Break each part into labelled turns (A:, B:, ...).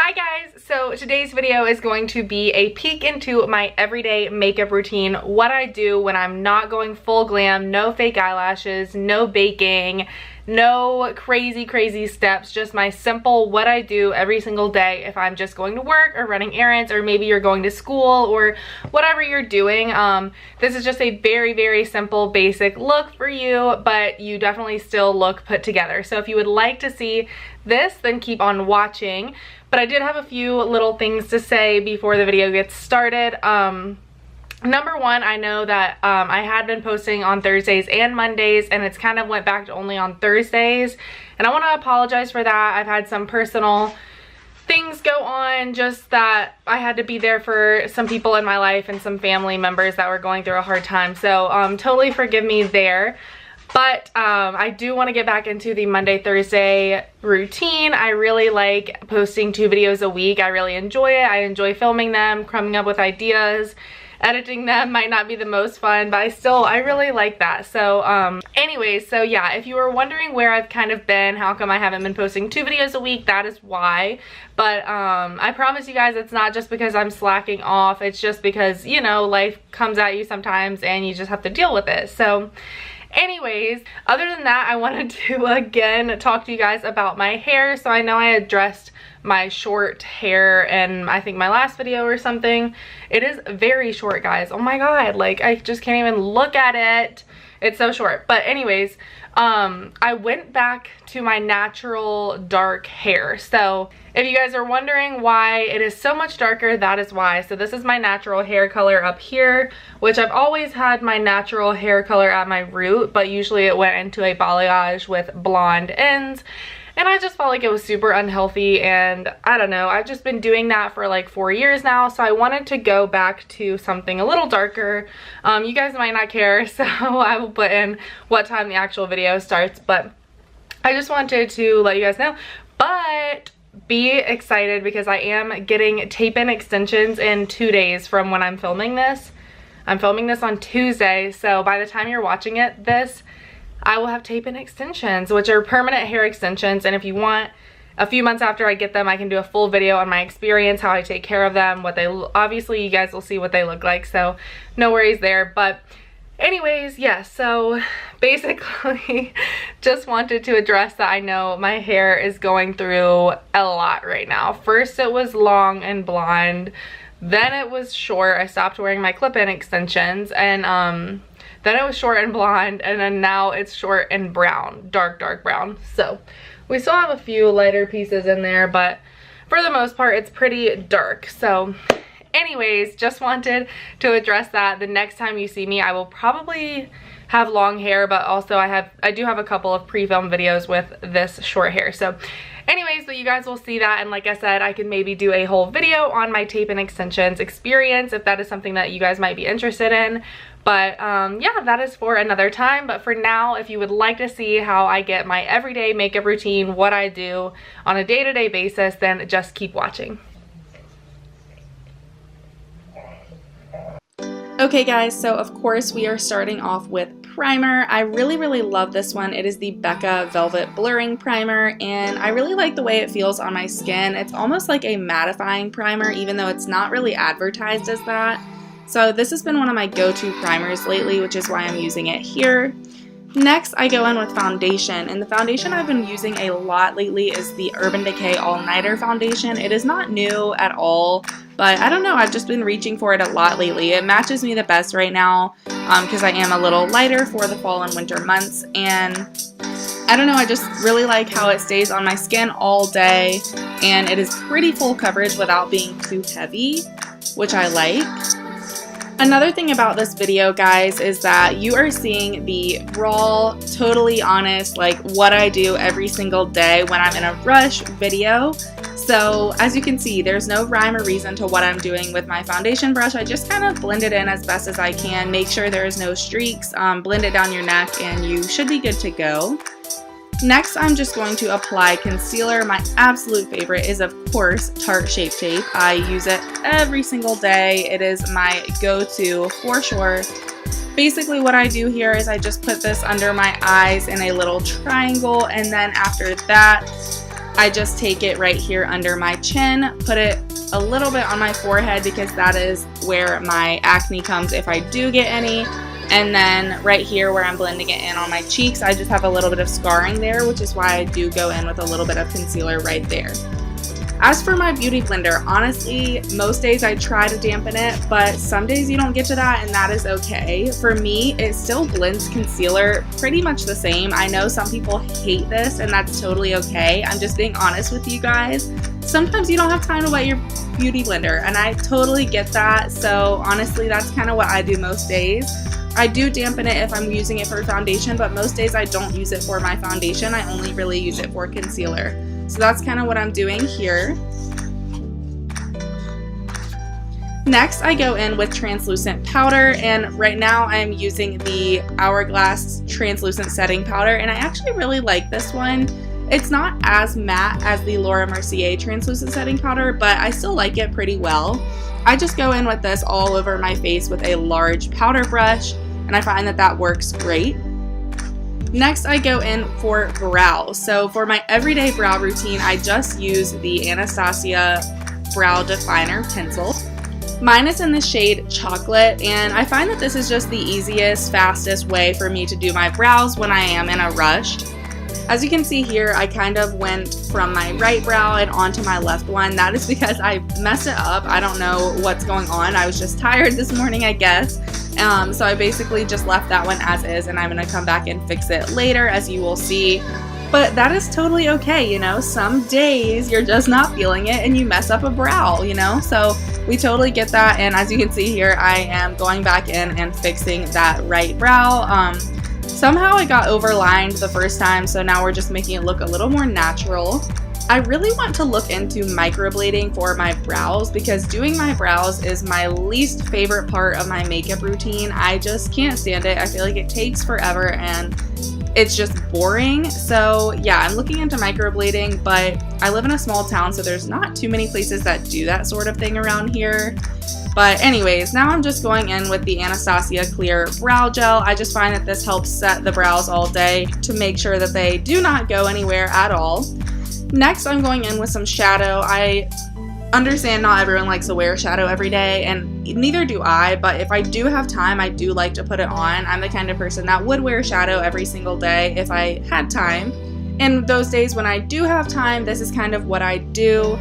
A: Hi guys! So today's video is going to be a peek into my everyday makeup routine, what I do when I'm not going full glam, no fake eyelashes, no baking, no crazy steps, just my simple what I do every single day if I'm just going to work or running errands, or maybe you're going to school or whatever you're doing. This is just a very simple basic look for you, but you definitely still look put together. So if you would like to see this, then keep on watching. But I did have a few little things to say before the video gets started. Number one, I know that I had been posting on Thursdays and Mondays, and it's kind of went back to only on Thursdays. And I want to apologize for that. I've had some personal things go on, just that I had to be there for some people in my life and some family members that were going through a hard time. So totally forgive me there. But I do want to get back into the Monday, Thursday routine. I really like posting 2 videos a week. I really enjoy it. I enjoy filming them, coming up with ideas. Editing them might not be the most fun, but I really like that. So anyways, so yeah, if you were wondering where I've kind of been, how come I haven't been posting 2 videos a week, that is why. But I promise you guys, it's not just because I'm slacking off. It's just because, you know, life comes at you sometimes and you just have to deal with it. So anyways, other than that, I wanted to again talk to you guys about my hair. So I know I addressed my short hair in I think my last video or something. It is very short, guys. Oh my god, like I just can't even look at it. It's so short. But anyways, I went back to my natural dark hair. So if you guys are wondering why it is so much darker, that is why. So this is my natural hair color up here, which I've always had my natural hair color at my root, but usually it went into a balayage with blonde ends. And I just felt like it was super unhealthy, and I don't know, I've just been doing that for like 4 years now, so I wanted to go back to something a little darker. You guys might not care, so I will put in what time the actual video starts, but I just wanted to let you guys know. But be excited because I am getting tape-in extensions in 2 days from when I'm filming this. I'm filming this on Tuesday, so by the time you're watching it, I will have tape-in extensions, which are permanent hair extensions. And if you want, a few months after I get them, I can do a full video on my experience, how I take care of them, what they obviously you guys will see what they look like, so no worries there. But anyways, yeah, so basically just wanted to address that I know my hair is going through a lot right now. First it was long and blonde, then it was short. I stopped wearing my clip-in extensions, and then it was short and blonde, and then now it's short and brown, dark brown. So we still have a few lighter pieces in there, but for the most part it's pretty dark. So anyways, just wanted to address that. The next time you see me, I will probably have long hair, but also I do have a couple of pre-filmed videos with this short hair. So anyways, so you guys will see that, and like I said, I can maybe do a whole video on my tape-in extensions experience if that is something that you guys might be interested in. But yeah, that is for another time. But for now, if you would like to see how I get my everyday makeup routine, what I do on a day-to-day basis, then just keep watching. Okay guys, so of course we are starting off with primer. I really love this one. It is the Becca Velvet Blurring Primer, and I really like the way it feels on my skin. It's almost like a mattifying primer, even though it's not really advertised as that. So this has been one of my go-to primers lately, which is why I'm using it here. Next, I go in with foundation, and the foundation I've been using a lot lately is the Urban Decay All Nighter Foundation. It is not new at all, but I don't know, I've just been reaching for it a lot lately. It matches me the best right now because I am a little lighter for the fall and winter months, and I don't know, I just really like how it stays on my skin all day, and it is pretty full coverage without being too heavy, which I like. Another thing about this video, guys, is that you are seeing the raw, totally honest, like what I do every single day when I'm in a rush video. So as you can see, there's no rhyme or reason to what I'm doing with my foundation brush. I just kind of blend it in as best as I can, make sure there's no streaks, blend it down your neck, and you should be good to go. Next, I'm just going to apply concealer. My absolute favorite is, of course, Tarte Shape Tape. I use it every single day. It is my go-to for sure. Basically what I do here is I just put this under my eyes in a little triangle, and then after that
B: I just take it right here under my chin, put it a little bit on my forehead because that is where my acne comes if I do get any. And then right here where I'm blending it in on my cheeks, I just have a little bit of scarring there, which is why I do go in with a little bit of concealer right there. As for my beauty blender, honestly, most days I try to dampen it, but some days you don't get to that, and that is okay. For me, it still blends concealer pretty much the same. I know some people hate this, and that's totally okay. I'm just being honest with you guys. Sometimes you don't have time to wet your beauty blender, and I totally get that. So honestly, that's kind of what I do most days. I do dampen it if I'm using it for foundation, but most days I don't use it for my foundation. I only really use it for concealer. So that's kind of what I'm doing here. Next, I go in with translucent powder, and right now I'm using the Hourglass translucent setting powder, and I actually really like this one. It's not as matte as the Laura Mercier translucent setting powder, but I still like it pretty well. I just go in with this all over my face with a large powder brush, and I find that that works great. Next, I go in for brows. So for my everyday brow routine, I just use the Anastasia Brow Definer Pencil. Mine is in the shade Chocolate, and I find that this is just the easiest, fastest way for me to do my brows when I am in a rush. As you can see here, I kind of went from my right brow and onto my left one. That is because I messed it up. I don't know what's going on. I was just tired this morning, I guess. So I basically just left that one as is, and I'm going to come back and fix it later, as you will see. But that is totally okay, you know. Some days you're just not feeling it and you mess up a brow, you know. So we totally get that, and as you can see here, I am going back in and fixing that right brow. Somehow I got overlined the first time, so now we're just making it look a little more natural. I really want to look into microblading for my brows because doing my brows is my least favorite part of my makeup routine. I just can't stand it. I feel like it takes forever and it's just boring. So yeah, I'm looking into microblading, but I live in a small town, so there's not too many places that do that sort of thing around here. But anyways, now I'm just going in with the Anastasia Clear Brow Gel. I just find that this helps set the brows all day to make sure that they do not go anywhere at all. Next, I'm going in with some shadow. I understand not everyone likes to wear shadow every day, and neither do I, but if I do have time, I do like to put it on. I'm the kind of person that would wear shadow every single day if I had time. And those days when I do have time, this is kind of what I do.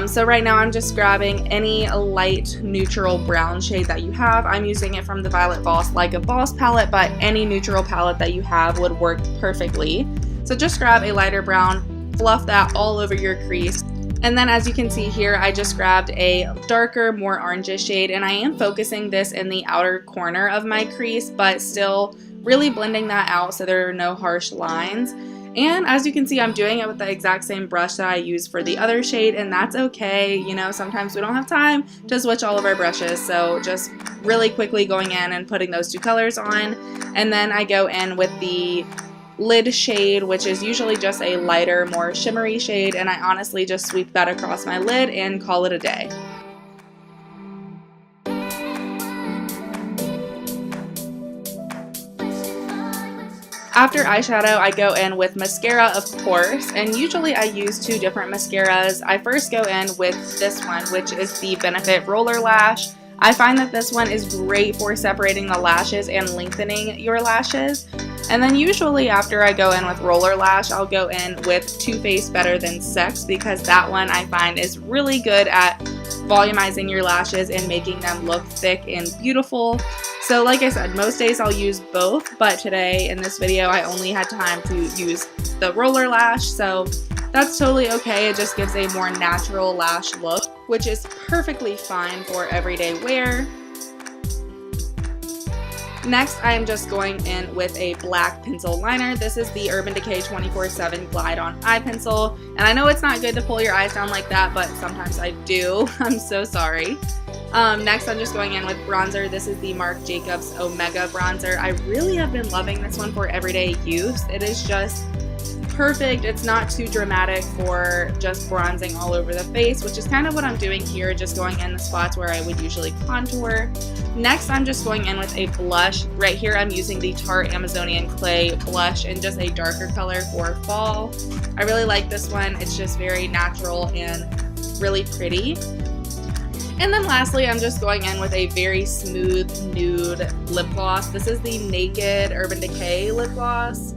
B: So right now I'm just grabbing any light neutral brown shade that you have. I'm using it from the Violet Voss Like a Boss palette, but any neutral palette that you have would work perfectly. So just grab a lighter brown, fluff that all over your crease. And then as you can see here, I just grabbed a darker, more orangish shade, and I am focusing this in the outer corner of my crease, but still really blending that out so there are no harsh lines. And as you can see, I'm doing it with the exact same brush that I used for the other shade, and that's okay. You know, sometimes we don't have time to switch all of our brushes, so just really quickly going in and putting those two colors on. And then I go in with the lid shade, which is usually just a lighter, more shimmery shade, and I honestly just sweep that across my lid and call it a day. After eyeshadow, I go in with mascara, of course, and usually I use two different mascaras. I first go in with this one, which is the Benefit Roller Lash. I find that this one is great for separating the lashes and lengthening your lashes. And then usually after I go in with Roller Lash, I'll go in with Too Faced Better Than Sex, because that one I find is really good at volumizing your lashes and making them look thick and beautiful. So like I said, most days I'll use both, but today in this video I only had time to use the Roller Lash, so that's totally okay. It just gives a more natural lash look, which is perfectly fine for everyday wear. Next, I am just going in with a black pencil liner. This is the Urban Decay 24/7 Glide On Eye Pencil. And I know it's not good to pull your eyes down like that, but sometimes I do. I'm so sorry. Next, I'm just going in with bronzer. This is the Marc Jacobs Omega Bronzer. I really have been loving this one for everyday use. It is just perfect. It's not too dramatic for just bronzing all over the face, which is kind of what I'm doing here, just going in the spots where I would usually contour. Next, I'm just going in with a blush. Right here, I'm using the Tarte Amazonian Clay blush in just a darker color for fall. I really like this one. It's just very natural and really pretty. And then lastly, I'm just going in with a very smooth nude lip gloss. This is the Naked Urban Decay Lip Gloss.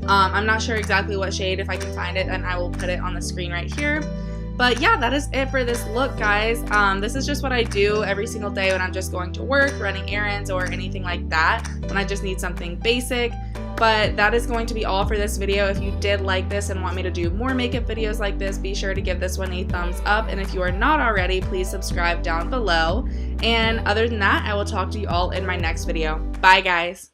B: I'm not sure exactly what shade. If I can find it, then I will put it on the screen right here. But yeah, that is it for this look, guys. This is just what I do every single day when I'm just going to work, running errands, or anything like that, when I just need something basic. But that is going to be all for this video. If you did like this and want me to do more makeup videos like this, be sure to give this one a thumbs up. And if you are not already, please subscribe down below. And other than that, I will talk to you all in my next video. Bye, guys.